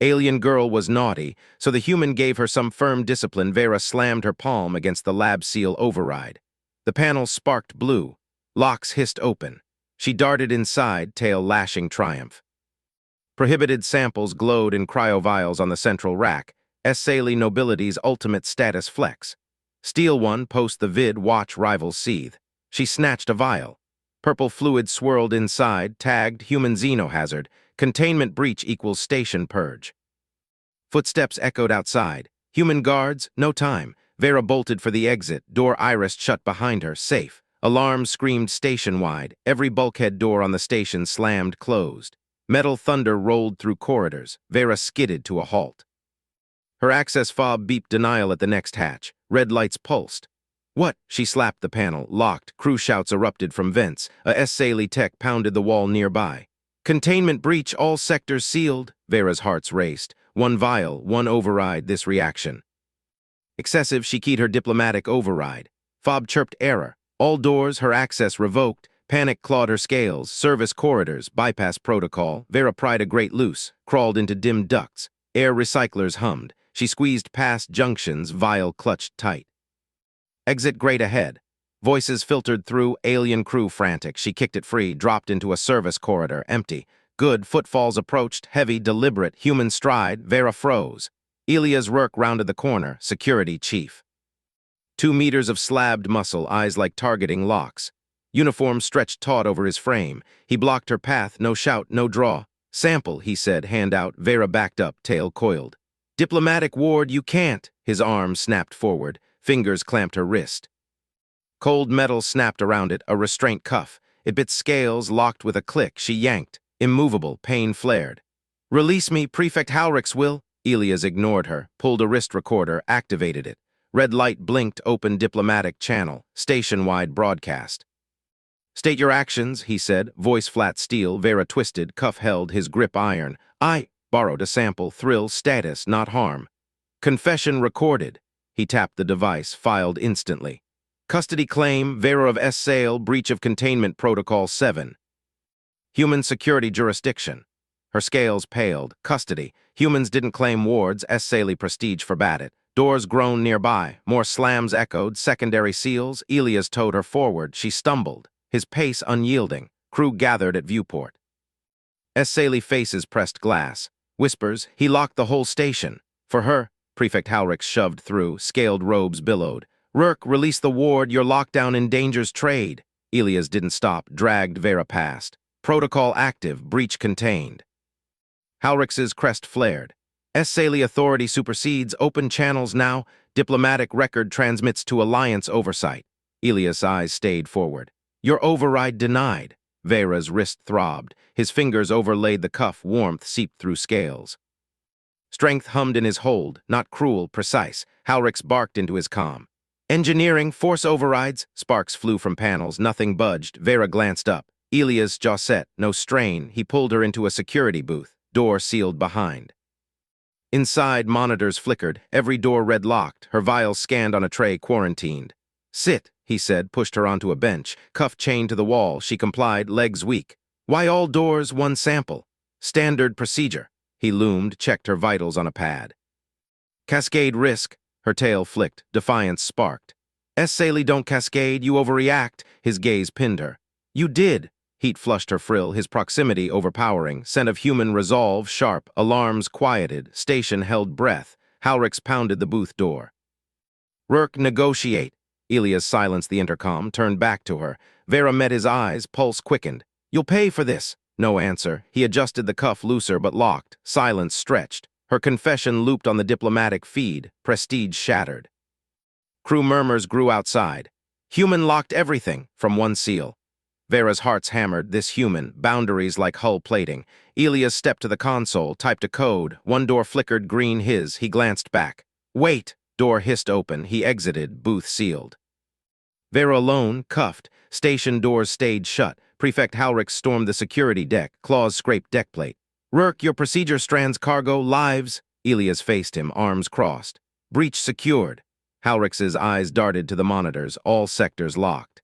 Alien girl was naughty, so the human gave her some firm discipline. Vera slammed her palm against the lab seal override. The panel sparked blue. Locks hissed open. She darted inside, tail lashing triumph. Prohibited samples glowed in cryovials on the central rack, S-Sali Nobility's ultimate status flex. Steal one, post the vid, watch rivals seethe. She snatched a vial. Purple fluid swirled inside, tagged human xenohazard. Containment breach equals station purge. Footsteps echoed outside. Human guards, no time. Vera bolted for the exit, door iris shut behind her, safe. Alarm screamed station-wide. Every bulkhead door on the station slammed closed. Metal thunder rolled through corridors. Vera skidded to a halt. Her access fob beeped denial at the next hatch. Red lights pulsed. What? She slapped the panel, locked. Crew shouts erupted from vents. A S-Sali tech pounded the wall nearby. Containment breach, all sectors sealed. Vera's hearts raced. One vial, one override, this reaction. Excessive, she keyed her diplomatic override. Fob chirped error. All doors, her access revoked. Panic clawed her scales. Service corridors, bypass protocol. Vera pried a grate loose, crawled into dim ducts. Air recyclers hummed. She squeezed past junctions, vial clutched tight. Exit grate ahead. Voices filtered through, alien crew frantic. She kicked it free, dropped into a service corridor, empty. Good, footfalls approached, heavy, deliberate, human stride. Vera froze. Elias Rourke rounded the corner, security chief. 2 meters of slabbed muscle, eyes like targeting locks. Uniform stretched taut over his frame. He blocked her path, no shout, no draw. Sample, he said, hand out. Vera backed up, tail coiled. Diplomatic ward, you can't. His arm snapped forward. Fingers clamped her wrist. Cold metal snapped around it, a restraint cuff. It bit scales, locked with a click. She yanked. Immovable, pain flared. Release me, Prefect Halrix will. Elias ignored her, pulled a wrist recorder, activated it. Red light blinked, open diplomatic channel, station-wide broadcast. State your actions, he said, voice flat steel. Vera twisted, cuff held, his grip iron. I borrowed a sample, thrill, status, not harm. Confession recorded. He tapped the device, filed instantly. Custody claim, Vera of S-Sale, breach of containment protocol 7. Human security jurisdiction. Her scales paled. Custody. Humans didn't claim wards. S-Sale prestige forbade it. Doors groaned nearby. More slams echoed. Secondary seals. Elias towed her forward. She stumbled. His pace unyielding. Crew gathered at viewport. S-Sale faces pressed glass. Whispers, he locked the whole station. For her, Prefect Halrix shoved through. Scaled robes billowed. Rourke, release the ward. Your lockdown endangers trade. Elias didn't stop. Dragged Vera past. Protocol active. Breach contained. Halrix's crest flared. S-Sale authority supersedes. Open channels now. Diplomatic record transmits to Alliance oversight. Elias' eyes stayed forward. Your override denied. Vera's wrist throbbed. His fingers overlaid the cuff. Warmth seeped through scales. Strength hummed in his hold. Not cruel, precise. Halrix barked into his comm. Engineering, force overrides. Sparks flew from panels. Nothing budged. Vera glanced up. Elias' jaw set. No strain. He pulled her into a security booth. Door sealed behind. Inside, monitors flickered. Every door red locked. Her vials scanned on a tray, quarantined. Sit, he said, pushed her onto a bench. Cuff chained to the wall. She complied, legs weak. Why all doors, one sample? Standard procedure. He loomed, checked her vitals on a pad. Cascade risk. Her tail flicked. Defiance sparked. S-Sale don't cascade. You overreact. His gaze pinned her. You did. Heat flushed her frill, his proximity overpowering. Scent of human resolve sharp. Alarms quieted. Station held breath. Halrix pounded the booth door. Rourke, negotiate. Elias silenced the intercom, turned back to her. Vera met his eyes, pulse quickened. You'll pay for this. No answer. He adjusted the cuff looser but locked. Silence stretched. Her confession looped on the diplomatic feed. Prestige shattered. Crew murmurs grew outside. Human locked everything from one seal. Vera's hearts hammered. This human. Boundaries like hull plating. Elias stepped to the console, typed a code. One door flickered green his. He glanced back. Wait! Door hissed open. He exited. Booth sealed. Vera alone, cuffed. Station doors stayed shut. Prefect Halrix stormed the security deck. Claws scraped deck plate. Rourke, your procedure strands cargo, lives. Elias faced him, arms crossed. Breach secured. Halrix's eyes darted to the monitors, all sectors locked.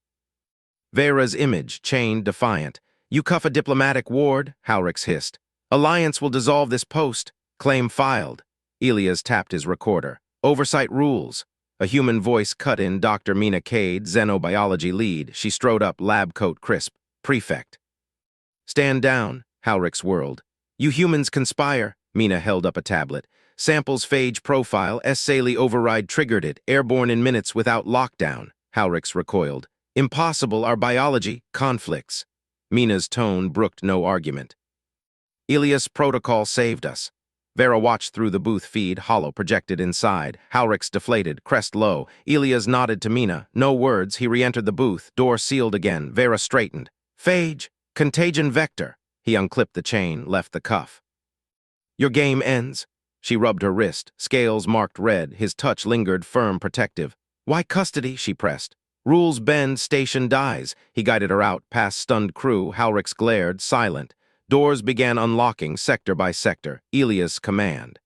Vera's image, chained, defiant. You cuff a diplomatic ward, Halrix hissed. Alliance will dissolve this post. Claim filed. Elias tapped his recorder. Oversight rules. A human voice cut in Dr. Mina Cade, xenobiology lead. She strode up, lab coat crisp. Prefect. Stand down, Halrick's whirled. You humans conspire. Mina held up a tablet. Samples phage profile, S-Sali override triggered it, airborne in minutes without lockdown. Halrick's recoiled. Impossible, our biology, conflicts. Mina's tone brooked no argument. Elias protocol saved us. Vera watched through the booth feed, hollow projected inside. Halrick's deflated, crest low. Elias nodded to Mina. No words, he re-entered the booth, door sealed again. Vera straightened. Phage, contagion vector. He unclipped the chain, left the cuff. Your game ends. She rubbed her wrist, scales marked red, his touch lingered firm, protective. Why custody, she pressed. Rules bend, station dies. He guided her out, past stunned crew. Halrick's glared, silent. Doors began unlocking, sector by sector. Elias' command.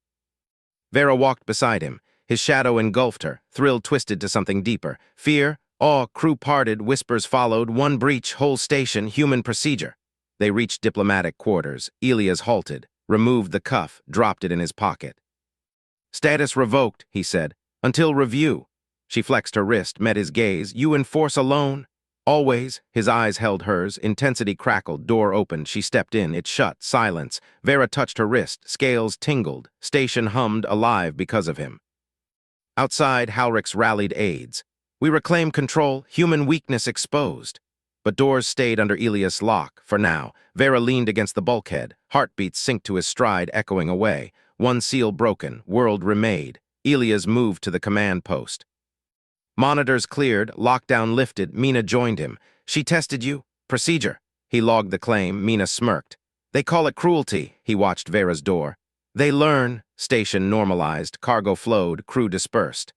Vera walked beside him. His shadow engulfed her, thrill twisted to something deeper. Fear, awe, crew parted, whispers followed. One breach, whole station, human procedure. They reached diplomatic quarters. Elias halted, removed the cuff, dropped it in his pocket. Status revoked, he said. Until review. She flexed her wrist, met his gaze. You enforce alone? Always. His eyes held hers. Intensity crackled. Door opened. She stepped in. It shut. Silence. Vera touched her wrist. Scales tingled. Station hummed, alive because of him. Outside, Halrick's rallied aides. We reclaim control. Human weakness exposed. But doors stayed under Elias' lock, for now. Vera leaned against the bulkhead. Heartbeats synced to his stride, echoing away. One seal broken. World remade. Elias moved to the command post. Monitors cleared, lockdown lifted. Mina joined him. She tested you? Procedure. He logged the claim. Mina smirked. They call it cruelty. He watched Vera's door. They learn. Station normalized. Cargo flowed. Crew dispersed.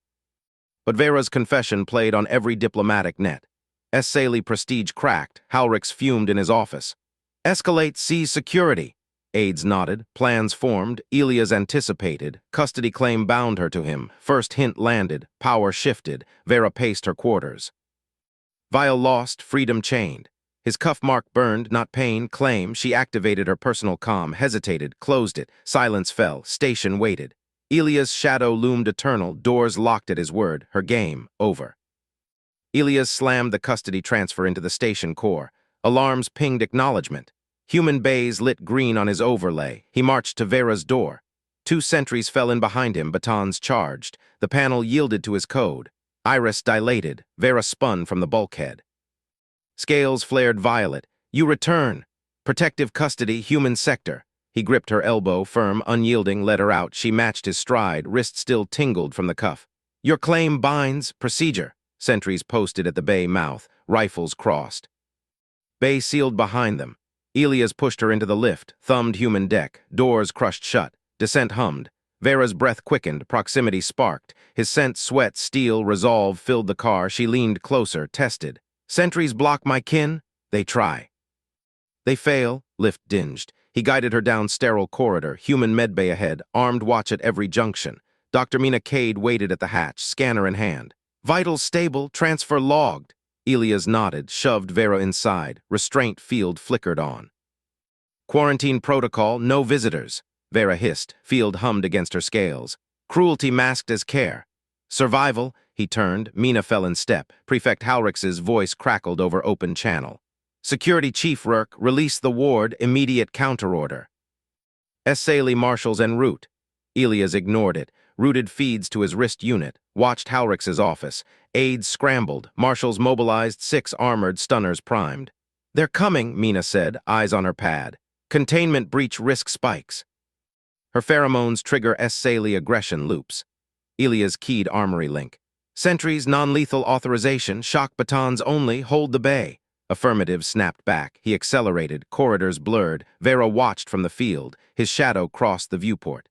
But Vera's confession played on every diplomatic net. S-Sali prestige cracked. Halrick's fumed in his office. Escalate, seize security. Aides nodded. Plans formed. Elias anticipated. Custody claim bound her to him. First hint landed. Power shifted. Vera paced her quarters. Vial lost. Freedom chained. His cuff mark burned, not pain. Claim. She activated her personal comm. Hesitated. Closed it. Silence fell. Station waited. Elias' shadow loomed eternal. Doors locked at his word. Her game. Over. Elias slammed the custody transfer into the station core. Alarms pinged acknowledgement. Human bays lit green on his overlay. He marched to Vera's door. 2 sentries fell in behind him, batons charged. The panel yielded to his code. Iris dilated. Vera spun from the bulkhead. Scales flared violet. You return. Protective custody, human sector. He gripped her elbow, firm, unyielding, led her out. She matched his stride, wrist still tingled from the cuff. Your claim binds. Procedure. Sentries posted at the bay mouth. Rifles crossed. Bay sealed behind them. Elias pushed her into the lift, thumbed human deck. Doors crushed shut. Descent hummed. Vera's breath quickened. Proximity sparked. His scent, sweat, steel, resolve filled the car. She leaned closer, tested. Sentries block my kin? They try. They fail. Lift dinged. He guided her down sterile corridor. Human medbay ahead. Armed watch at every junction. Dr. Mina Cade waited at the hatch, scanner in hand. Vitals stable. Transfer logged. Elias nodded, shoved Vera inside. Restraint field flickered on. Quarantine protocol, no visitors. Vera hissed. Field hummed against her scales. Cruelty masked as care. Survival, he turned. Mina fell in step. Prefect Halrick's voice crackled over open channel. Security Chief Rourke, release the ward, immediate counterorder. S-Sali marshals en route. Elias ignored it. Routed feeds to his wrist unit. Watched Halrick's office. Aides scrambled. Marshals mobilized. 6 armored stunners primed. They're coming, Mina said, eyes on her pad. Containment breach risk spikes. Her pheromones trigger S-Sali aggression loops. Elias keyed armory link. Sentries, non-lethal authorization, shock batons only, hold the bay. Affirmative snapped back. He accelerated. Corridors blurred. Vera watched from the field. His shadow crossed the viewport.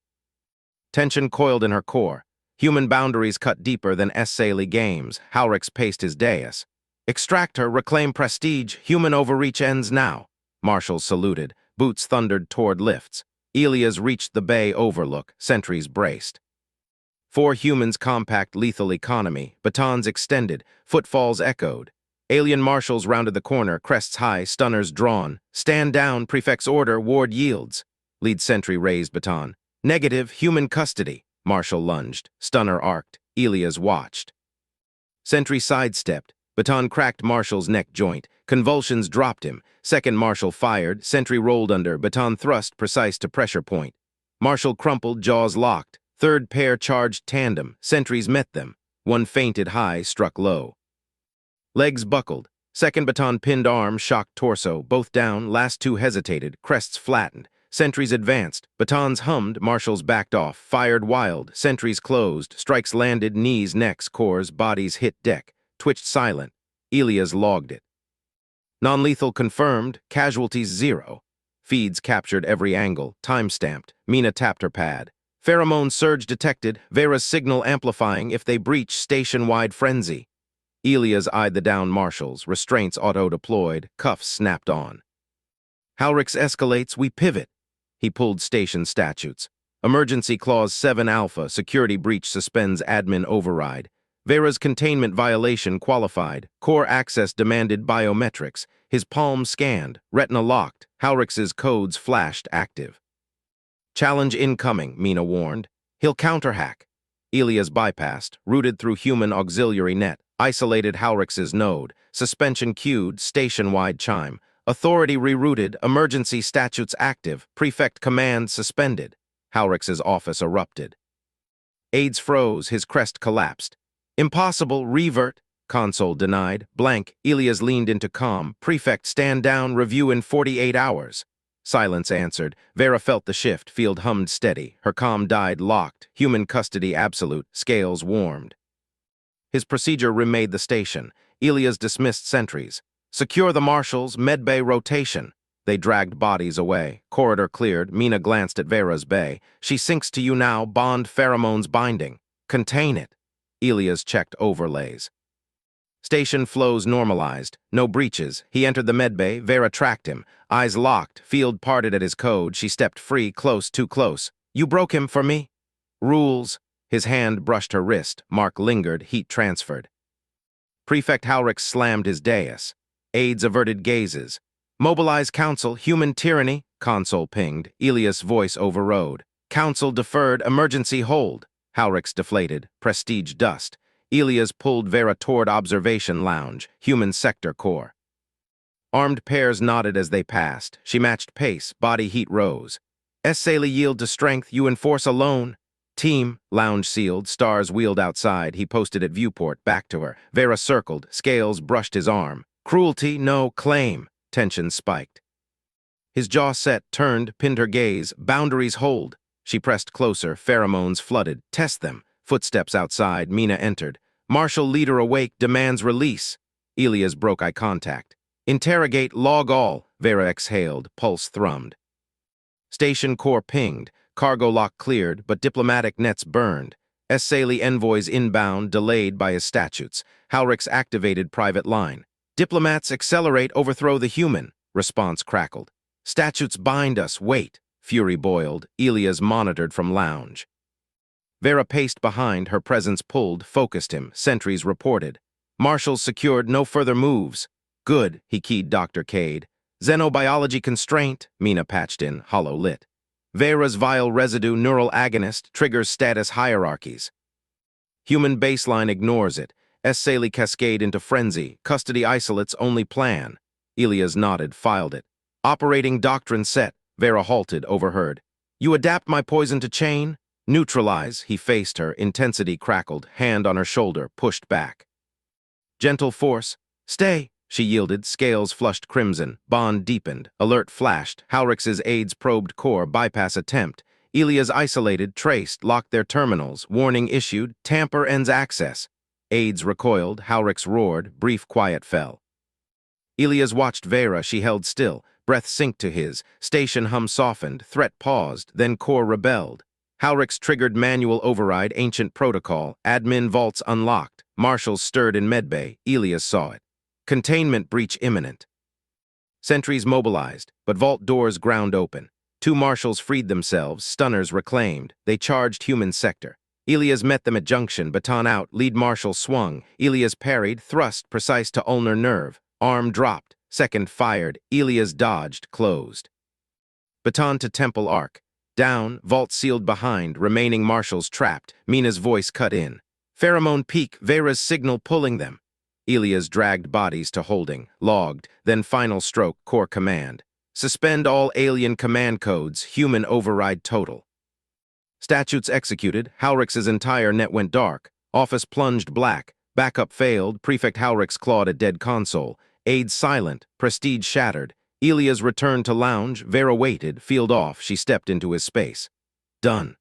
Tension coiled in her core. Human boundaries cut deeper than S-Sali games. Halrick's paced his dais. Extract her, reclaim prestige. Human overreach ends now. Marshals saluted. Boots thundered toward lifts. Elias reached the bay overlook. Sentries braced. 4 humans compact lethal economy. Batons extended. Footfalls echoed. Alien marshals rounded the corner. Crests high. Stunners drawn. Stand down. Prefect's order. Ward yields. Lead sentry raised baton. Negative, human custody. Marshall lunged. Stunner arced. Elias watched. Sentry sidestepped. Baton cracked Marshall's neck joint. Convulsions dropped him. Second Marshall fired. Sentry rolled under. Baton thrust precise to pressure point. Marshall crumpled, jaws locked. Third pair charged tandem. Sentries met them. One feinted high, struck low. Legs buckled. Second baton pinned arm, shocked torso. Both down, last two hesitated. Crests flattened. Sentries advanced. Batons hummed. Marshals backed off. Fired wild. Sentries closed. Strikes landed. Knees, necks, cores, bodies hit deck. Twitched silent. Elias logged it. Non-lethal confirmed. Casualties 0. Feeds captured every angle. Time-stamped. Mina tapped her pad. Pheromone surge detected. Vera's signal amplifying if they breach station-wide frenzy. Elias eyed the down marshals. Restraints auto-deployed. Cuffs snapped on. Halrix escalates. We pivot. He pulled station statutes. Emergency Clause 7 Alpha. Security breach suspends admin override. Vera's containment violation qualified. Core access demanded biometrics. His palm scanned. Retina locked. Halrix's codes flashed active. Challenge incoming, Mina warned. He'll counterhack. Elias bypassed. Routed through human auxiliary net. Isolated Halrix's node. Suspension queued. Station-wide chime. Authority rerouted. Emergency statutes active. Prefect command suspended. Halrix's office erupted. Aides froze. His crest collapsed. Impossible. Revert. Console denied. Blank. Elias leaned into calm. Prefect stand down. Review in 48 hours. Silence answered. Vera felt the shift. Field hummed steady. Her comm died locked. Human custody absolute. Scales warmed. His procedure remade the station. Elias dismissed sentries. Secure the marshals. Medbay rotation. They dragged bodies away. Corridor cleared. Mina glanced at Vera's bay. She sinks to you now. Bond pheromones binding. Contain it. Elias checked overlays. Station flows normalized. No breaches. He entered the medbay. Vera tracked him. Eyes locked. Field parted at his code. She stepped free. Close, too close. You broke him for me? Rules. His hand brushed her wrist. Mark lingered. Heat transferred. Prefect Halrix slammed his dais. Aides averted gazes. Mobilize council. Human tyranny. Console pinged. Elias' voice overrode. Council deferred. Emergency hold. Halrix deflated. Prestige dust. Elias pulled Vera toward observation lounge. Human sector core. Armed pairs nodded as they passed. She matched pace. Body heat rose. Essayly yield to strength. You enforce alone. Team. Lounge sealed. Stars wheeled outside. He posted at viewport. Back to her. Vera circled. Scales brushed his arm. Cruelty. No. Claim. Tension spiked. His jaw set. Turned. Pinned her gaze. Boundaries hold. She pressed closer. Pheromones flooded. Test them. Footsteps outside. Mina entered. Marshal leader awake. Demands release. Elias broke eye contact. Interrogate. Log all. Vera exhaled. Pulse thrummed. Station core pinged. Cargo lock cleared, but diplomatic nets burned. Essayly envoys inbound, delayed by his statutes. Halrix activated private line. Diplomats accelerate, overthrow the human. Response crackled. Statutes bind us. Wait. Fury boiled. Elias monitored from lounge. Vera paced behind. Her presence pulled, focused him. Sentries reported. Marshals secured. No further moves. Good, he keyed Dr. Cade. Xenobiology constraint. Mina patched in, hollow lit. Vera's vile residue neural agonist triggers status hierarchies. Human baseline ignores it. Essayly cascade into frenzy. Custody isolates only plan. Elias nodded, filed it. Operating doctrine set. Vera halted, overheard. You adapt my poison to chain? Neutralize. He faced her. Intensity crackled. Hand on her shoulder, pushed back. Gentle force. Stay. She yielded. Scales flushed crimson. Bond deepened. Alert flashed. Halrix's aides probed core. Bypass attempt. Elias isolated. Traced. Locked their terminals. Warning issued. Tamper ends access. Aides recoiled. Halrix roared. Brief quiet fell. Elias watched Vera. She held still. Breath synced to his. Station hum softened. Threat paused. Then core rebelled. Halrix triggered manual override. Ancient protocol. Admin vaults unlocked. Marshals stirred in medbay. Elias saw it. Containment breach imminent. Sentries mobilized, but vault doors ground open. Two marshals freed themselves, stunners reclaimed. They charged human sector. Elias met them at junction, baton out, lead marshal swung. Elias parried, thrust precise to ulnar nerve. Arm dropped, second fired. Elias dodged, closed. Baton to temple arc. Down, vault sealed behind, remaining marshals trapped. Mina's voice cut in. Pheromone peak, Vera's signal pulling them. Elia's dragged bodies to holding, logged, then final stroke, core command. Suspend all alien command codes, human override total. Statutes executed, Halrix's entire net went dark. Office plunged black. Backup failed, Prefect Halrix clawed a dead console. Aides silent, prestige shattered. Elia's returned to lounge, Vera waited, field off, she stepped into his space. Done.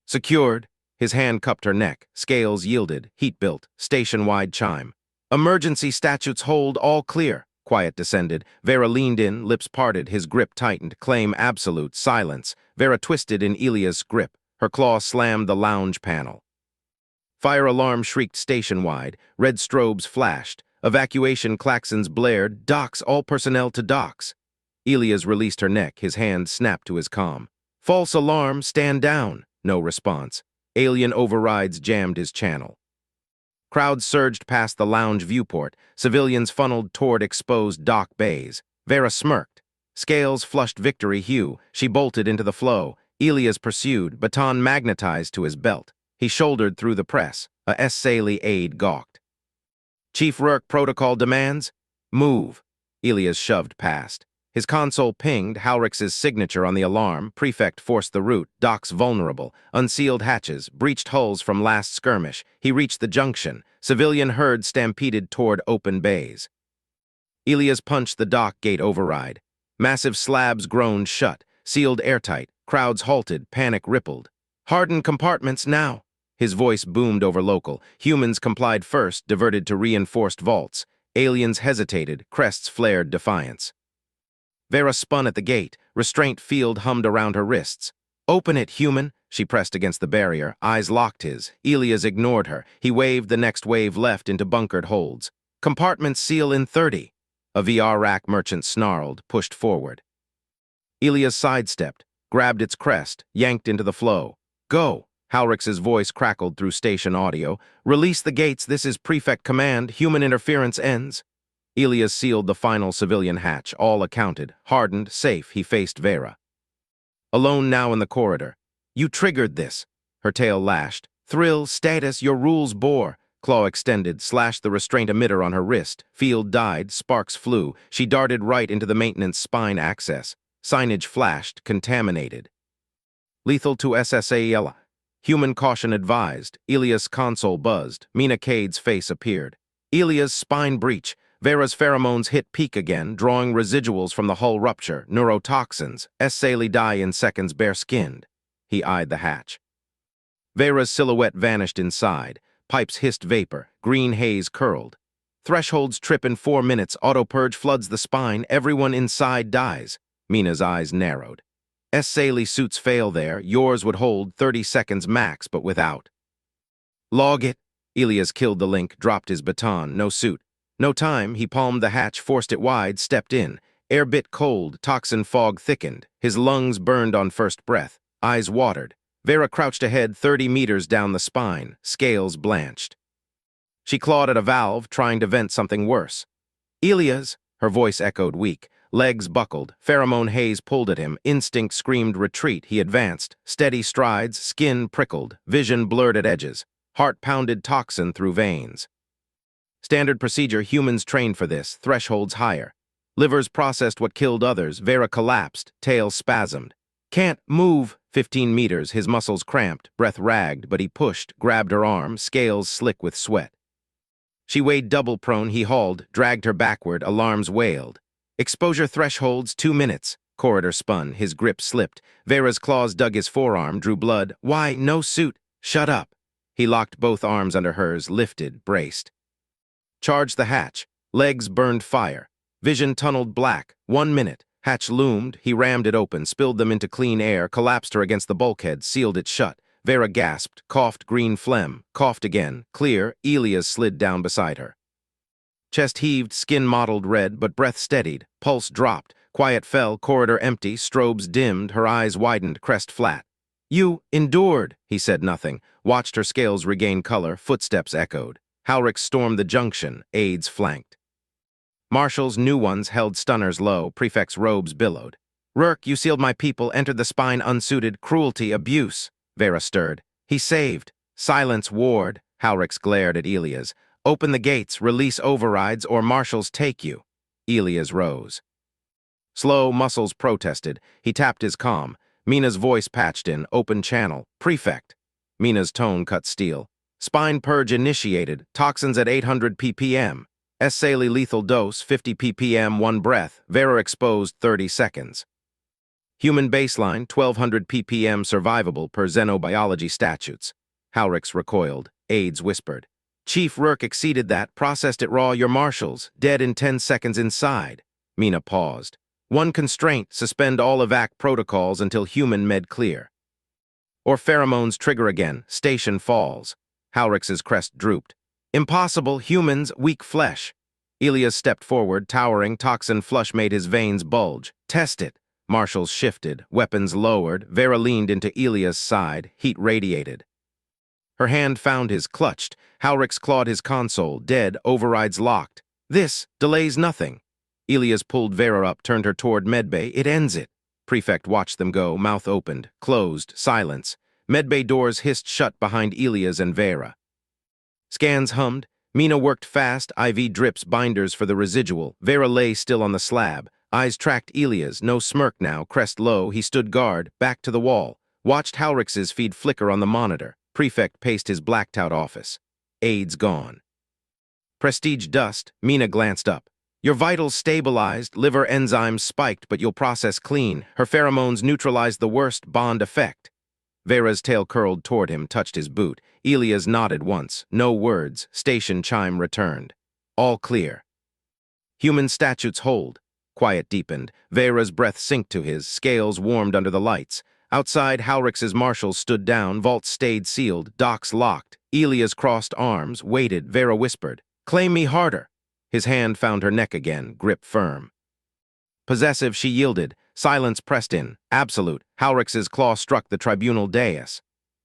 Secured. His hand cupped her neck, scales yielded, heat built, station-wide chime. Emergency statutes hold, all clear. Quiet descended. Vera leaned in, lips parted, his grip tightened, claim absolute, silence. Vera twisted in Elia's grip. Her claw slammed the lounge panel. Fire alarm shrieked station-wide. Red strobes flashed. Evacuation klaxons blared. Docks, all personnel to docks. Elias released her neck, his hand snapped to his comm. False alarm, stand down. No response. Alien overrides jammed his channel. Crowds surged past the lounge viewport. Civilians funneled toward exposed dock bays. Vera smirked. Scales flushed victory hue. She bolted into the flow. Elias pursued, baton magnetized to his belt. He shouldered through the press. A S-Saley aide gawked. Chief Rourke protocol demands? Move. Elias shoved past. His console pinged, Halrix's signature on the alarm. Prefect forced the route, docks vulnerable. Unsealed hatches, breached hulls from last skirmish. He reached the junction. Civilian herd stampeded toward open bays. Elias punched the dock gate override. Massive slabs groaned shut, sealed airtight. Crowds halted, panic rippled. Harden compartments now. His voice boomed over local. Humans complied first, diverted to reinforced vaults. Aliens hesitated, crests flared defiance. Vera spun at the gate. Restraint field hummed around her wrists. Open it, human. She pressed against the barrier. Eyes locked his. Elias ignored her. He waved the next wave left into bunkered holds. Compartments seal in 30. A VR rack merchant snarled, pushed forward. Elias sidestepped, grabbed its crest, yanked into the flow. Go. Halrix's voice crackled through station audio. Release the gates, this is Prefect command, human interference ends. Elias sealed the final civilian hatch, all accounted. Hardened, safe, he faced Vera. Alone now in the corridor. You triggered this. Her tail lashed. Thrill, status, your rules bore. Claw extended, slashed the restraint emitter on her wrist. Field died, sparks flew. She darted right into the maintenance spine access. Signage flashed, contaminated. Lethal to SSAEL. Human caution advised. Elias' console buzzed. Mina Cade's face appeared. Elias' spine breach. Vera's pheromones hit peak again, drawing residuals from the hull rupture, neurotoxins. S-Saley die in seconds bare-skinned. He eyed the hatch. Vera's silhouette vanished inside. Pipes hissed vapor. Green haze curled. Thresholds trip in 4 minutes. Auto-purge floods the spine. Everyone inside dies. Mina's eyes narrowed. S-Saley suits fail there. Yours would hold 30 seconds max, but without. Log it. Elias killed the link, dropped his baton. No suit. No time. He palmed the hatch, forced it wide, stepped in. Air bit cold. Toxin fog thickened. His lungs burned on first breath. Eyes watered. Vera crouched ahead 30 meters down the spine. Scales blanched. She clawed at a valve, trying to vent something worse. Elias, her voice echoed weak. Legs buckled. Pheromone haze pulled at him. Instinct screamed retreat. He advanced. Steady strides. Skin prickled. Vision blurred at edges. Heart pounded toxin through veins. Standard procedure, humans trained for this. Thresholds higher. Livers processed what killed others. Vera collapsed. Tail spasmed. Can't move. 15 meters. His muscles cramped. Breath ragged, but he pushed, grabbed her arm, scales slick with sweat. She weighed double prone. He hauled, dragged her backward. Alarms wailed. Exposure thresholds, 2 minutes. Corridor spun. His grip slipped. Vera's claws dug his forearm, drew blood. Why, no suit. Shut up. He locked both arms under hers, lifted, braced. Charged the hatch. Legs burned fire. Vision tunneled black. 1 minute. Hatch loomed. He rammed it open, spilled them into clean air, collapsed her against the bulkhead, sealed it shut. Vera gasped, coughed green phlegm, coughed again. Clear. Elias slid down beside her. Chest heaved, skin mottled red, but breath steadied. Pulse dropped. Quiet fell, corridor empty, strobes dimmed, her eyes widened, crest flat. You endured, he said nothing. Watched her scales regain color, footsteps echoed. Halrix stormed the junction, aides flanked. Marshals, new ones, held stunners low, prefects' robes billowed. Rurk, you sealed my people, entered the spine unsuited, cruelty, abuse. Vera stirred. He saved. Silence, Ward. Halrix glared at Elias. Open the gates, release overrides, or marshals take you. Elias rose. Slow muscles protested. He tapped his comm. Mina's voice patched in, open channel, prefect. Mina's tone cut steel. Spine purge initiated, toxins at 800 ppm. Essayly lethal dose, 50 ppm, one breath. Vera exposed, 30 seconds. Human baseline, 1200 ppm survivable per xenobiology statutes. Halrix recoiled. Aides whispered. Chief Rurk exceeded that, processed it raw, your marshals, dead in 10 seconds inside. Mina paused. One constraint, suspend all evac protocols until human med clear. Or pheromones trigger again, station falls. Halrix's crest drooped. Impossible, humans, weak flesh. Elias stepped forward, towering, toxin flush made his veins bulge. Test it. Marshals shifted, weapons lowered. Vera leaned into Elias' side, heat radiated. Her hand found his, clutched. Halrix clawed his console, dead, overrides locked. This delays nothing. Elias pulled Vera up, turned her toward medbay. It ends it. Prefect watched them go, mouth opened, closed, silence. Medbay doors hissed shut behind Elias and Vera. Scans hummed. Mina worked fast, IV drips, binders for the residual. Vera lay still on the slab. Eyes tracked Elias, no smirk now, crest low. He stood guard, back to the wall. Watched Halrix's feed flicker on the monitor. Prefect paced his blacked-out office. Aides gone. Prestige dust. Mina glanced up. Your vitals stabilized, liver enzymes spiked, but you'll process clean. Her pheromones neutralized the worst bond effect. Vera's tail curled toward him, touched his boot. Elias nodded once. No words. Station chime returned. All clear. Human statutes hold. Quiet deepened. Vera's breath synced to his, scales warmed under the lights. Outside, Halrix's marshals stood down, vaults stayed sealed, docks locked. Elias crossed arms, waited. Vera whispered, "Claim me harder." His hand found her neck again, grip firm. Possessive, she yielded. Silence pressed in. Absolute. Halrix's claw struck the tribunal dais.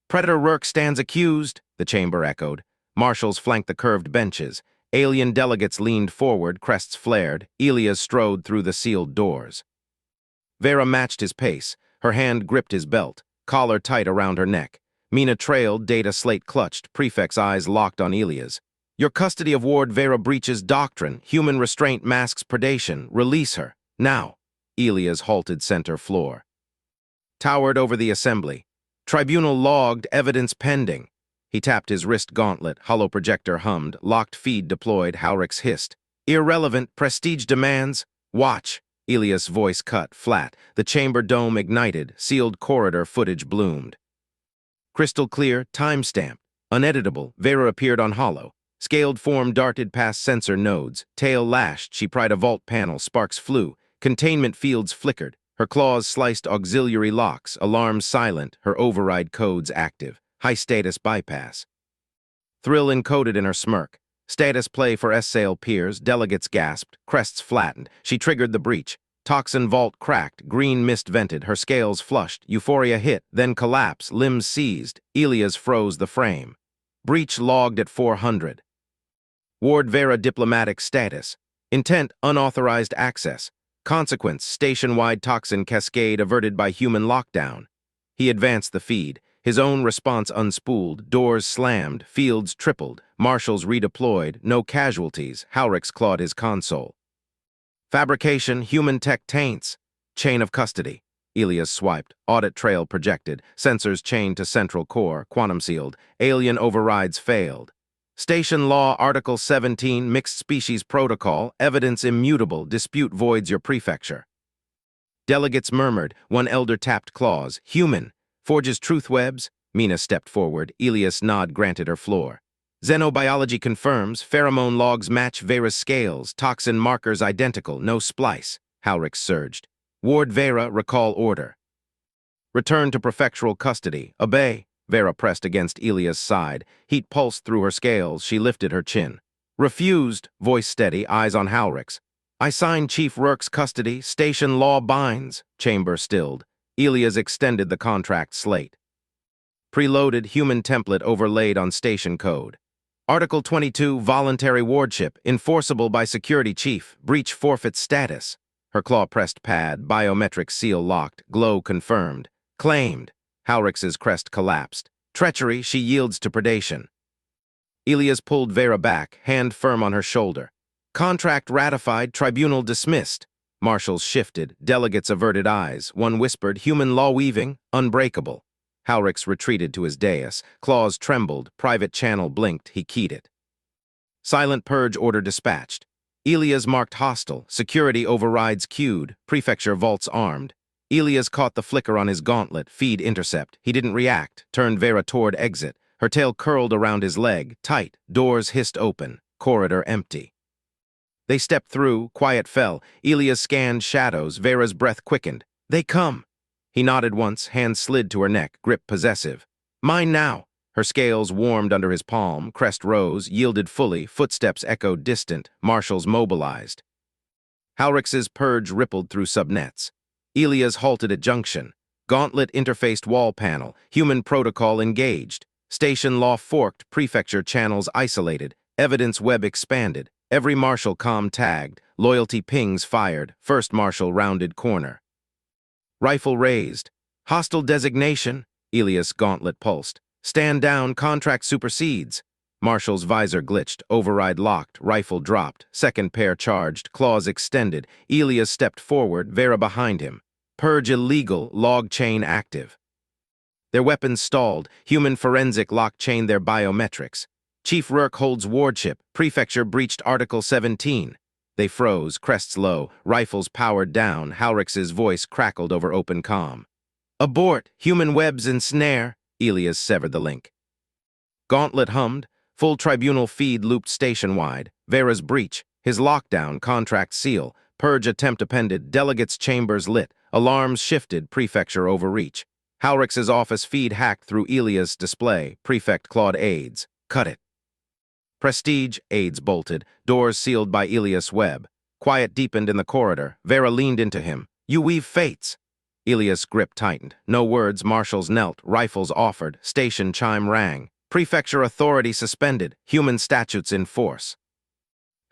Predator Rurk stands accused, the chamber echoed. Marshals flanked the curved benches. Alien delegates leaned forward, crests flared. Elias strode through the sealed doors. Vera matched his pace. Her hand gripped his belt, collar tight around her neck. Mina trailed, data slate clutched. Prefect's eyes locked on Elias. Your custody of Ward Vera breaches doctrine. Human restraint masks predation. Release her. Now. Elias halted center floor. Towered over the assembly. Tribunal logged, evidence pending. He tapped his wrist gauntlet, hollow projector hummed, locked feed deployed, Halrix hissed. Irrelevant, prestige demands. Watch. Elias' voice cut, flat. The chamber dome ignited, sealed corridor footage bloomed. Crystal clear, timestamp. Uneditable, Vera appeared on hollow. Scaled form darted past sensor nodes. Tail lashed, she pried a vault panel, sparks flew. Containment fields flickered. Her claws sliced auxiliary locks, alarms silent, her override codes active. High-status bypass. Thrill encoded in her smirk. Status play for S-Sail peers, delegates gasped, crests flattened. She triggered the breach. Toxin vault cracked, green mist vented, her scales flushed. Euphoria hit, then collapse, limbs seized. Elias froze the frame. Breach logged at 400. Ward Vera diplomatic status. Intent, unauthorized access. Consequence, station-wide toxin cascade averted by human lockdown. He advanced the feed. His own response unspooled, doors slammed, fields tripled, marshals redeployed, no casualties. Halrix clawed his console. Fabrication, human tech taints. Chain of custody. Elias swiped, audit trail projected, sensors chained to central core, quantum sealed, alien overrides failed. Station law, Article 17, mixed species protocol, evidence immutable, dispute voids your prefecture. Delegates murmured, one elder tapped claws, human. Forges truth webs. Mina stepped forward. Elias nod granted her floor. Xenobiology confirms. Pheromone logs match Vera's scales. Toxin markers identical. No splice. Halrix surged. Ward Vera, recall order. Return to prefectural custody. Obey. Vera pressed against Elias' side. Heat pulsed through her scales. She lifted her chin. Refused. Voice steady. Eyes on Halrix. I sign Chief Rurk's custody. Station law binds. Chamber stilled. Elias extended the contract slate. Preloaded human template overlaid on station code. Article 22, voluntary wardship, enforceable by security chief, breach forfeit status. Her claw-pressed pad, biometric seal locked, glow confirmed. Claimed. Halrix's crest collapsed. Treachery, she yields to predation. Elias pulled Vera back, hand firm on her shoulder. Contract ratified, tribunal dismissed. Marshals shifted, delegates averted eyes. One whispered, human law-weaving, unbreakable. Halrix retreated to his dais. Claws trembled, private channel blinked, he keyed it. Silent purge order dispatched. Elias marked hostile, security overrides queued, prefecture vaults armed. Elias caught the flicker on his gauntlet, feed intercept. He didn't react, turned Vera toward exit. Her tail curled around his leg, tight, doors hissed open, corridor empty. They stepped through, quiet fell. Elias scanned shadows, Vera's breath quickened. They come. He nodded once, hand slid to her neck, grip possessive. Mine now. Her scales warmed under his palm, crest rose, yielded fully, footsteps echoed distant, marshals mobilized. Halrix's purge rippled through subnets. Elias halted at junction. Gauntlet interfaced wall panel, human protocol engaged. Station law forked, prefecture channels isolated, evidence web expanded. Every marshal comm tagged, loyalty pings fired, first marshal rounded corner. Rifle raised. Hostile designation, Elias gauntlet pulsed. Stand down, contract supersedes. Marshal's visor glitched, override locked, rifle dropped, second pair charged, claws extended. Elias stepped forward, Vera behind him. Purge illegal, log chain active. Their weapons stalled, human forensic lock chain their biometrics. Chief Rourke holds wardship, prefecture breached Article 17. They froze, crests low, rifles powered down, Halrix's voice crackled over open comm. Abort, human webs ensnare. Elias severed the link. Gauntlet hummed, full tribunal feed looped station-wide, Vera's breach, his lockdown, contract seal, purge attempt appended, delegates' chambers lit, alarms shifted, prefecture overreach. Halrix's office feed hacked through Elias' display, prefect clawed aides, cut it. Prestige, aides bolted, doors sealed by Elias' web. Quiet deepened in the corridor, Vera leaned into him. You weave fates. Elias' grip tightened. No words, marshals knelt, rifles offered, station chime rang. Prefecture authority suspended, human statutes in force.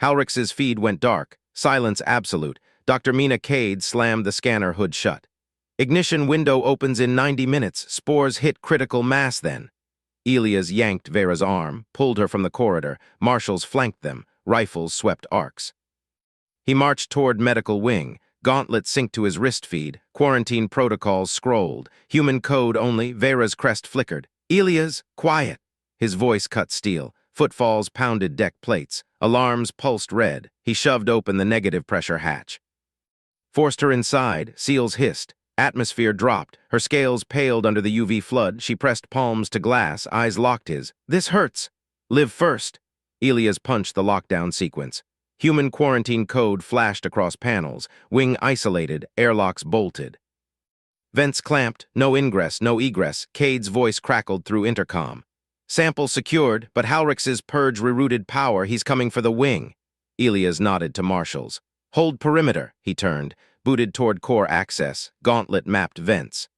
Halrix's feed went dark, silence absolute. Dr. Mina Cade slammed the scanner hood shut. Ignition window opens in 90 minutes, spores hit critical mass then. Elias yanked Vera's arm, pulled her from the corridor, marshals flanked them, rifles swept arcs. He marched toward medical wing. Gauntlet synced to his wrist feed, quarantine protocols scrolled, human code only, Vera's crest flickered. Elias, quiet. His voice cut steel, footfalls pounded deck plates, alarms pulsed red. He shoved open the negative pressure hatch. Forced her inside, seals hissed. Atmosphere dropped, her scales paled under the UV flood. She pressed palms to glass, eyes locked his. This hurts. Live first. Elias punched the lockdown sequence. Human quarantine code flashed across panels, wing isolated, airlocks bolted. Vents clamped, no ingress, no egress, Cade's voice crackled through intercom. Sample secured, but Halrix's purge rerouted power, he's coming for the wing. Elias nodded to marshals. Hold perimeter, he turned, booted toward core access, gauntlet mapped vents.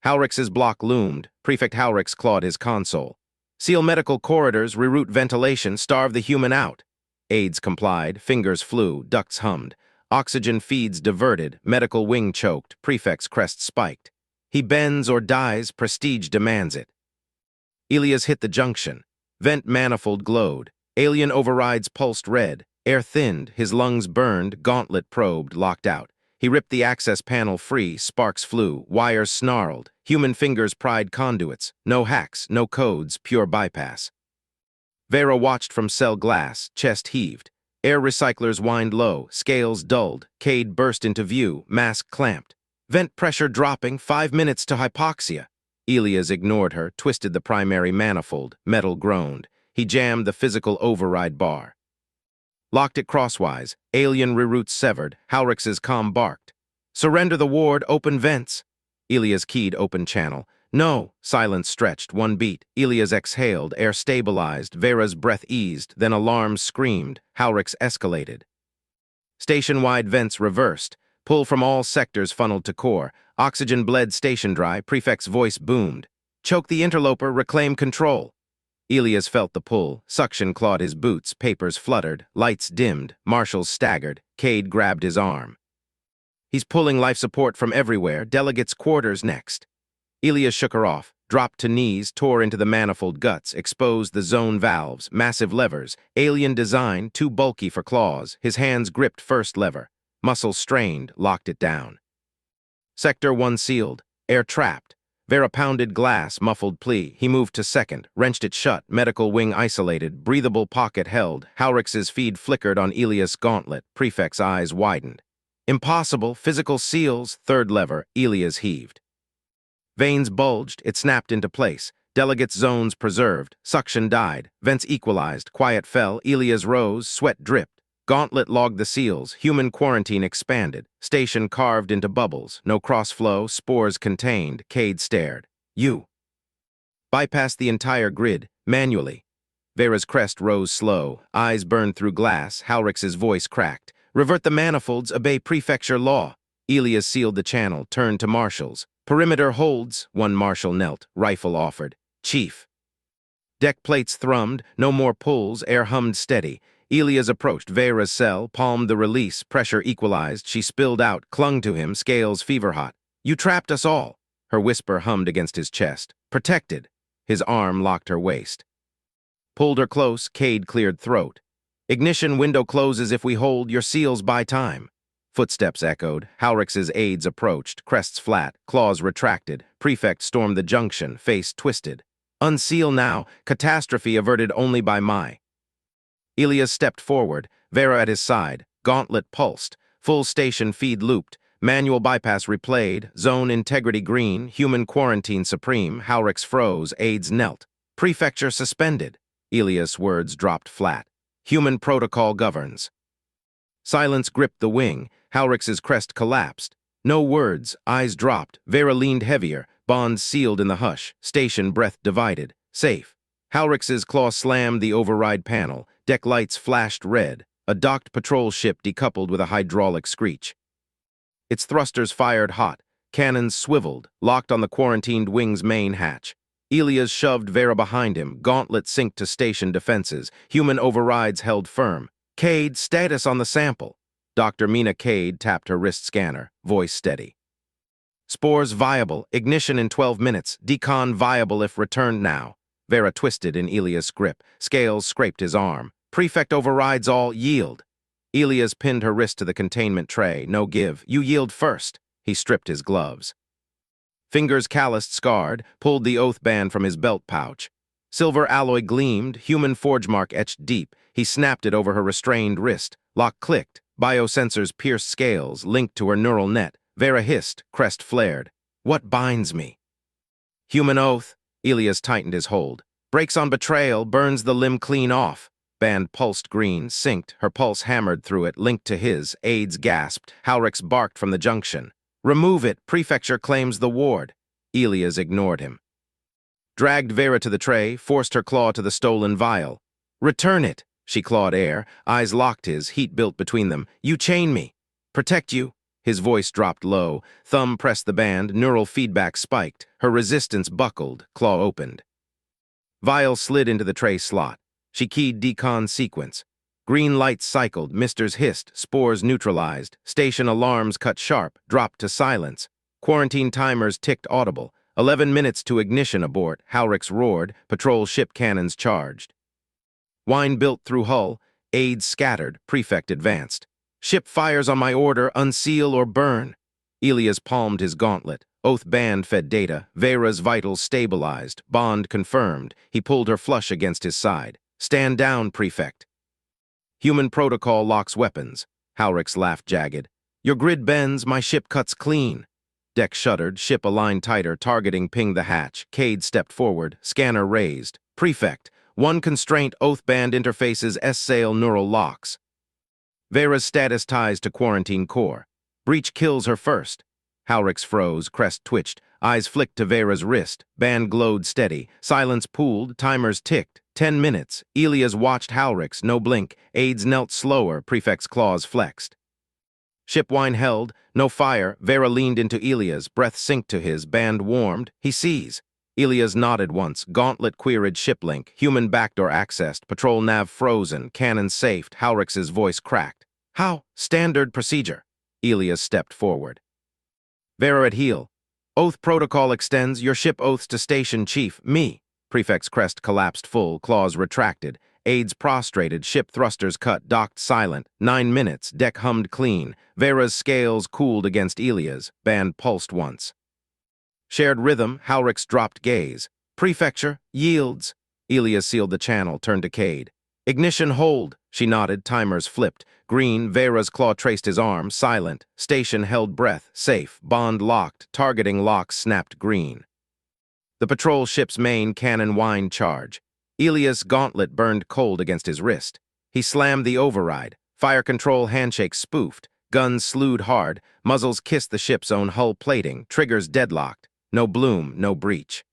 Halrix's block loomed, Prefect Halrix clawed his console. Seal medical corridors, reroute ventilation, starve the human out. Aides complied, fingers flew, ducts hummed. Oxygen feeds diverted, medical wing choked, prefect's crest spiked. He bends or dies, prestige demands it. Elias hit the junction. Vent manifold glowed. Alien overrides pulsed red. Air thinned, his lungs burned, gauntlet probed, locked out. He ripped the access panel free, sparks flew, wires snarled. Human fingers pried conduits. No hacks, no codes, pure bypass. Vera watched from cell glass, chest heaved. Air recyclers whined low, scales dulled. Cade burst into view, mask clamped. Vent pressure dropping, 5 minutes to hypoxia. Elias ignored her, twisted the primary manifold, metal groaned. He jammed the physical override bar. Locked it crosswise, alien reroutes severed, Halrix's comm barked. Surrender the ward, open vents. Elias keyed open channel. No, silence stretched, one beat. Elias exhaled, air stabilized, Vera's breath eased, then alarms screamed, Halrix escalated. Station-wide vents reversed. Pull from all sectors funneled to core. Oxygen bled station dry, prefect's voice boomed. Choke the interloper, reclaim control. Elias felt the pull, suction clawed his boots, papers fluttered, lights dimmed, marshals staggered, Cade grabbed his arm. He's pulling life support from everywhere. Delegate's quarters next. Elia shook her off, dropped to knees, tore into the manifold guts, exposed the zone valves, massive levers, alien design, too bulky for claws. His hands gripped first lever. Muscles strained, locked it down. Sector 1 sealed. Air trapped. Vera pounded glass, muffled plea. He moved to second, wrenched it shut, medical wing isolated, breathable pocket held. Halrix's feed flickered on Elias' gauntlet. Prefect's eyes widened. Impossible, physical seals, third lever. Elias heaved. Veins bulged, it snapped into place. Delegate's zones preserved. Suction died. Vents equalized. Quiet fell. Elias rose. Sweat dripped. Gauntlet logged the seals. Human quarantine expanded. Station carved into bubbles. No cross-flow. Spores contained. Cade stared. You. Bypassed the entire grid. Manually. Vera's crest rose slow. Eyes burned through glass. Halrix's voice cracked. Revert the manifolds. Obey prefecture law. Elias sealed the channel. Turned to marshals. Perimeter holds, one marshal knelt, rifle offered. Chief. Deck plates thrummed, no more pulls, air hummed steady. Elias approached Vera's cell, palmed the release, pressure equalized. She spilled out, clung to him, scales fever-hot. You trapped us all. Her whisper hummed against his chest. Protected. His arm locked her waist. Pulled her close, Cade cleared throat. Ignition window closes if we hold, your seals buy time. Footsteps echoed. Halrix's aides approached, crests flat, claws retracted. Prefect stormed the junction, face twisted. Unseal now, catastrophe averted only by my. Elias stepped forward, Vera at his side. Gauntlet pulsed. Full station feed looped. Manual bypass replayed. Zone integrity green. Human quarantine supreme. Halrix froze. Aides knelt. Prefecture suspended. Elias' words dropped flat. Human protocol governs. Silence gripped the wing. Halrix's crest collapsed. No words, eyes dropped. Vera leaned heavier, bonds sealed in the hush. Station breath divided. Safe. Halrix's claw slammed the override panel. Deck lights flashed red. A docked patrol ship decoupled with a hydraulic screech. Its thrusters fired hot. Cannons swiveled, locked on the quarantined wing's main hatch. Elias shoved Vera behind him. Gauntlet synced to station defenses. Human overrides held firm. Cade, status on the sample. Dr. Mina Cade tapped her wrist scanner, voice steady. Spores viable, ignition in 12 minutes, decon viable if returned now. Vera twisted in Elias' grip, scales scraped his arm. Prefect overrides all, yield. Elias pinned her wrist to the containment tray, no give. You yield first. He stripped his gloves. Fingers calloused, scarred, pulled the oath band from his belt pouch. Silver alloy gleamed, human forge mark etched deep. He snapped it over her restrained wrist. Lock clicked. Biosensors pierced scales, linked to her neural net. Vera hissed, crest flared. What binds me? Human oath. Elias tightened his hold. Brakes on betrayal, burns the limb clean off. Band pulsed green, synced. Her pulse hammered through it, linked to his. Aides gasped. Halrix barked from the junction. Remove it. Prefecture claims the ward. Elias ignored him. Dragged Vera to the tray, forced her claw to the stolen vial. Return it. She clawed air, eyes locked his, heat built between them. You chain me. Protect you. His voice dropped low. Thumb pressed the band, neural feedback spiked. Her resistance buckled, claw opened. Vial slid into the tray slot. She keyed decon sequence. Green lights cycled, misters hissed, spores neutralized. Station alarms cut sharp, dropped to silence. Quarantine timers ticked audible. 11 minutes to ignition abort. Halrix roared, patrol ship cannons charged. Wine built through hull, aides scattered, prefect advanced. Ship fires on my order, unseal or burn. Elias palmed his gauntlet. Oath band fed data. Vera's vitals stabilized. Bond confirmed. He pulled her flush against his side. Stand down, prefect. Human protocol locks weapons. Halrix laughed jagged. Your grid bends, my ship cuts clean. Deck shuddered, ship aligned tighter, targeting pinged the hatch. Cade stepped forward, scanner raised. Prefect. One constraint, oath band interfaces, S-sail neural locks. Vera's status ties to quarantine core. Breach kills her first. Halrix froze, crest twitched, eyes flicked to Vera's wrist. Band glowed steady. Silence pooled, timers ticked. 10 minutes. Elias watched Halrix, no blink. Aides knelt slower, prefect's claws flexed. Shipwine held, no fire. Vera leaned into Elias, breath synced to his, band warmed. He sees. Elias nodded once, gauntlet queried shiplink, human backdoor accessed, patrol nav frozen, cannon safed. Halrix's voice cracked. How? Standard procedure. Elias stepped forward. Vera at heel. Oath protocol extends. Your ship oaths to station chief. Me. Prefect's crest collapsed full, claws retracted. Aides prostrated, ship thrusters cut, docked silent. 9 minutes, deck hummed clean. Vera's scales cooled against Elia's. Band pulsed once. Shared rhythm, Halrick's dropped gaze. Prefecture, yields. Elia sealed the channel, turned to Cade. Ignition hold. She nodded, timers flipped. Green, Vera's claw traced his arm, silent. Station held breath, safe. Bond locked, targeting locks snapped green. The patrol ship's main cannon whined charge. Elias' gauntlet burned cold against his wrist. He slammed the override. Fire control handshake spoofed. Guns slewed hard. Muzzles kissed the ship's own hull plating. Triggers deadlocked. No bloom, no breach.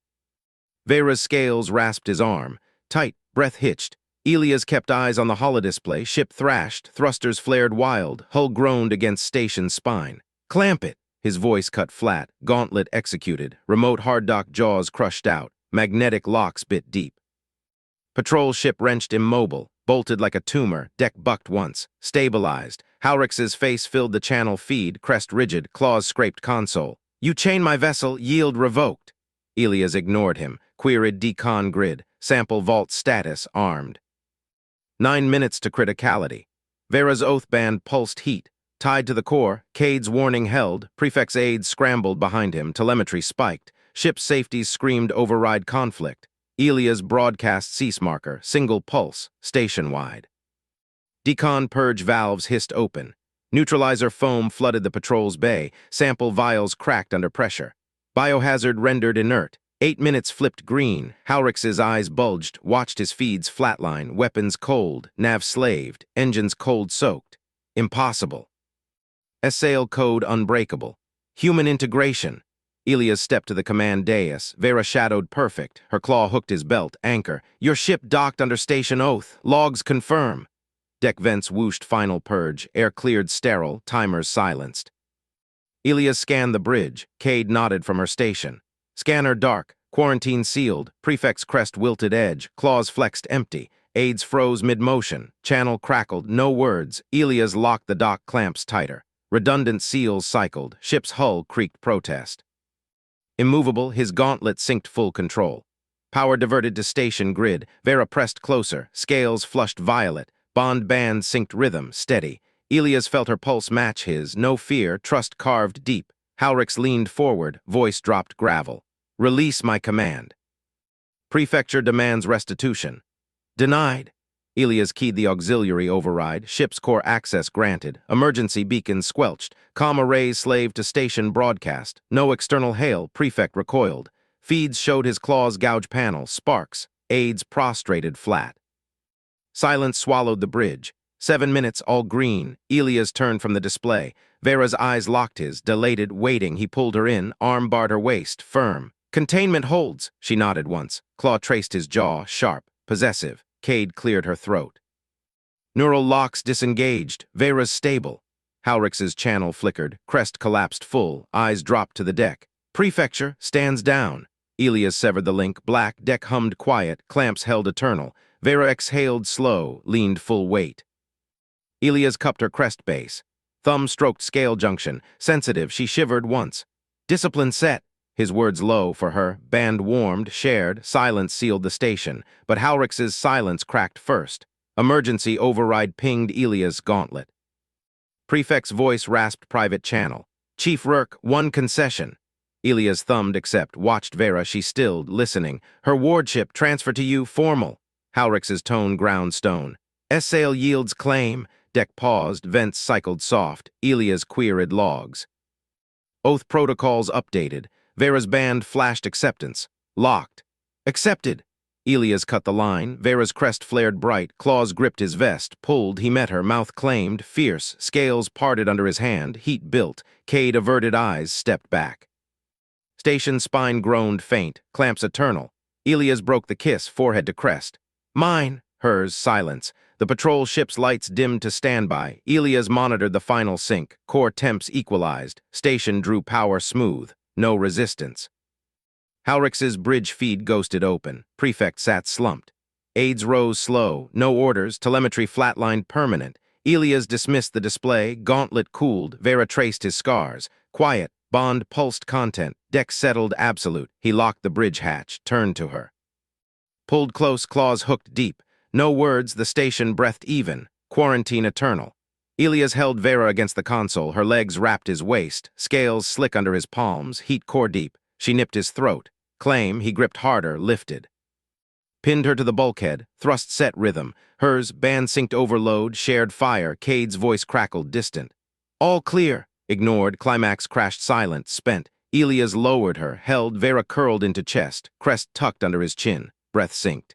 Vera's scales rasped his arm. Tight, breath hitched. Elias kept eyes on the holodisplay. Ship thrashed. Thrusters flared wild. Hull groaned against station's spine. Clamp it! His voice cut flat. Gauntlet executed. Remote hard-dock jaws crushed out. Magnetic locks bit deep. Patrol ship wrenched immobile. Bolted like a tumor. Deck bucked once. Stabilized. Halrick's face filled the channel feed. Crest rigid. Claws scraped console. You chain my vessel. Yield revoked. Elias ignored him. Queried decon grid. Sample vault status. Armed. 9 minutes to criticality. Vera's oath band pulsed heat. Tied to the core, Cade's warning held. Prefect's aides scrambled behind him. Telemetry spiked. Ship safeties screamed override conflict. Elia's broadcast cease marker. Single pulse. Station-wide. Decon purge valves hissed open. Neutralizer foam flooded the patrol's bay. Sample vials cracked under pressure. Biohazard rendered inert. 8 minutes flipped green. Halrick's eyes bulged, watched his feeds flatline, weapons cold, nav slaved, engines cold-soaked. Impossible. Assail code unbreakable. Human integration. Elias stepped to the command dais. Vera shadowed perfect. Her claw hooked his belt. Anchor. Your ship docked under station oath. Logs confirm. Deck vents whooshed final purge. Air cleared sterile. Timers silenced. Elias scanned the bridge. Cade nodded from her station. Scanner dark. Quarantine sealed. Prefect's crest wilted edge. Claws flexed empty. Aides froze mid-motion. Channel crackled. No words. Elias locked the dock clamps tighter. Redundant seals cycled. Ship's hull creaked protest. Immovable, his gauntlet synced full control. Power diverted to station grid. Vera pressed closer. Scales flushed violet. Bond band synced rhythm, steady. Elias felt her pulse match his. No fear, trust carved deep. Halrick's leaned forward. Voice dropped gravel. Release my command. Prefecture demands restitution. Denied. Elias keyed the auxiliary override. Ship's core access granted. Emergency beacons squelched. Comm arrays slaved to station broadcast. No external hail. Prefect recoiled. Feeds showed his claws gouge panel. Sparks. Aides prostrated flat. Silence swallowed the bridge. 7 minutes, all green. Elias turned from the display. Vera's eyes locked his. Dilated, waiting. He pulled her in. Arm barred her waist. Firm. Containment holds. She nodded once. Claw traced his jaw. Sharp. Possessive. Cade cleared her throat. Neural locks disengaged. Vera's stable. Halrick's channel flickered. Crest collapsed full. Eyes dropped to the deck. Prefecture stands down. Elias severed the link. Black. Deck hummed quiet. Clamps held eternal. Vera exhaled slow. Leaned full weight. Elias cupped her crest base. Thumb stroked scale junction. Sensitive, she shivered once. Discipline set. His words low for her. Band warmed, shared. Silence sealed the station. But Halrick's silence cracked first. Emergency override pinged Elias' gauntlet. Prefect's voice rasped private channel. Chief Rourke, one concession. Elias thumbed accept. Watched Vera. She stilled, listening. Her wardship transfer to you formal. Halrick's tone ground stone. Assail yields claim. Deck paused. Vents cycled soft. Elias queried logs. Oath protocols updated. Vera's band flashed acceptance. Locked. Accepted. Elias cut the line. Vera's crest flared bright. Claws gripped his vest. Pulled. He met her. Mouth claimed. Fierce. Scales parted under his hand. Heat built. Cade averted eyes. Stepped back. Station spine groaned faint. Clamps eternal. Elias broke the kiss. Forehead to crest. Mine. Hers. Silence. The patrol ship's lights dimmed to standby. Elias monitored the final sync. Core temps equalized. Station drew power smooth. No resistance. Halrick's bridge feed ghosted open. Prefect sat slumped. Aides rose slow. No orders. Telemetry flatlined permanent. Elias dismissed the display, gauntlet cooled, Vera traced his scars. Quiet, bond pulsed content, deck settled absolute. He locked the bridge hatch, turned to her. Pulled close, claws hooked deep. No words, the station breathed even. Quarantine eternal. Elias held Vera against the console, her legs wrapped his waist, scales slick under his palms, heat core deep. She nipped his throat. Claim, he gripped harder, lifted. Pinned her to the bulkhead, thrust set rhythm. Hers, band-synced overload, shared fire, Cade's voice crackled distant. All clear. Ignored, climax crashed silent, spent. Elias lowered her, held, Vera curled into chest, crest tucked under his chin, breath synced.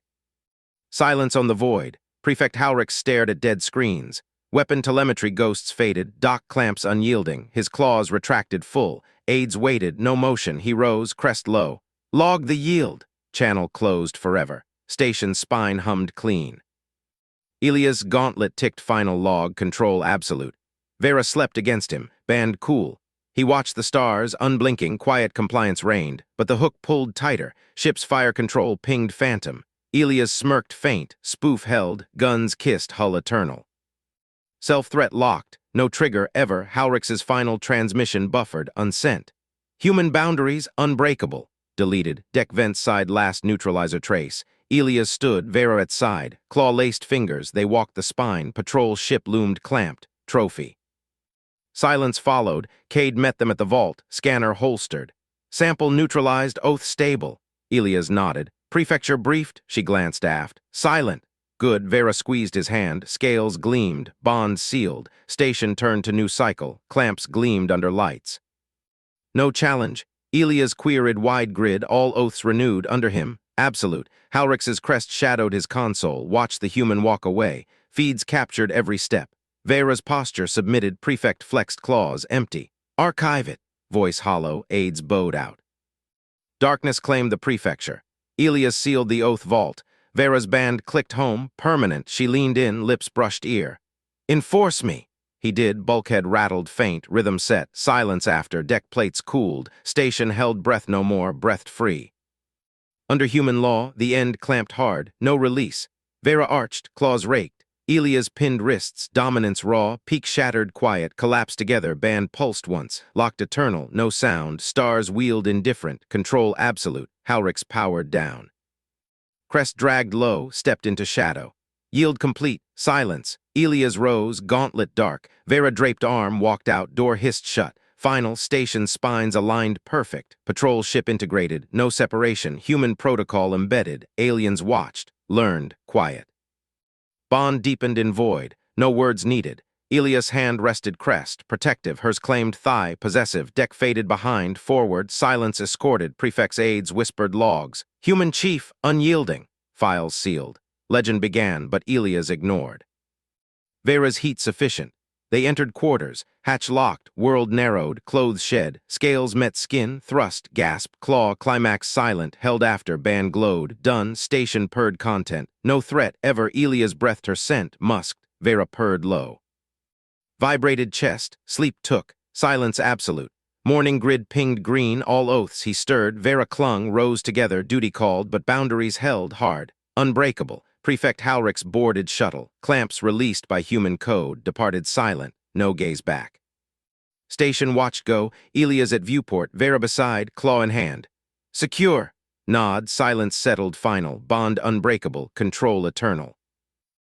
Silence on the void. Prefect Halrix stared at dead screens. Weapon telemetry ghosts faded, dock clamps unyielding, his claws retracted full. Aids waited, no motion, he rose, crest low. Log the yield. Channel closed forever. Station spine hummed clean. Elias' gauntlet ticked final log, control absolute. Vera slept against him, band cool. He watched the stars, unblinking, quiet compliance reigned, but the hook pulled tighter, ship's fire control pinged phantom. Elias smirked faint, spoof held, guns kissed hull eternal. Self-threat locked, no trigger ever, Halrix's final transmission buffered, unsent. Human boundaries unbreakable, deleted, deck vent side last neutralizer trace. Elias stood, Vera at side, claw-laced fingers, they walked the spine, patrol ship loomed clamped, trophy. Silence followed, Cade met them at the vault, scanner holstered. Sample neutralized, oath stable. Elias nodded. Prefecture briefed, she glanced aft. Silent. Good, Vera squeezed his hand, scales gleamed, bond sealed. Station turned to new cycle, clamps gleamed under lights. No challenge. Elias queried wide grid, all oaths renewed under him. Absolute. Halrix's crest shadowed his console, watched the human walk away. Feeds captured every step. Vera's posture submitted, prefect flexed claws, empty. Archive it. Voice hollow, aids bowed out. Darkness claimed the prefecture. Elias sealed the oath vault. Vera's band clicked home, permanent. She leaned in, lips brushed ear. Enforce me. He did, bulkhead rattled faint, rhythm set, silence after, deck plates cooled, station held breath no more, breathed free. Under human law, the end clamped hard, no release. Vera arched, claws raked. Elias pinned wrists, dominance raw, peak shattered quiet, collapsed together, band pulsed once, locked eternal, no sound, stars wheeled indifferent, control absolute, Halrix powered down. Crest dragged low, stepped into shadow. Yield complete, silence. Elias rose, gauntlet dark. Vera draped arm, walked out, door hissed shut. Final, station spines aligned perfect. Patrol ship integrated, no separation, human protocol embedded. Aliens watched, learned, quiet. Bond deepened in void, no words needed. Elias' hand rested crest, protective, hers claimed thigh, possessive, deck faded behind, forward, silence escorted, prefect's aides whispered logs. Human chief, unyielding. Files sealed. Legend began, but Elias ignored. Vera's heat sufficient. They entered quarters, hatch locked, world narrowed, clothes shed, scales met skin, thrust, gasp, claw, climax silent, held after, band glowed, done, station purred content, no threat ever, Elias breathed her scent, musked, Vera purred low. Vibrated chest, sleep took, silence absolute. Morning grid pinged green, all oaths he stirred, Vera clung, rose together, duty called, but boundaries held hard, unbreakable. Prefect Halrix boarded shuttle, clamps released by human code, departed silent, no gaze back. Station watched go, Elias at viewport, Vera beside, claw in hand. Secure. Nod, silence settled final, bond unbreakable, control eternal.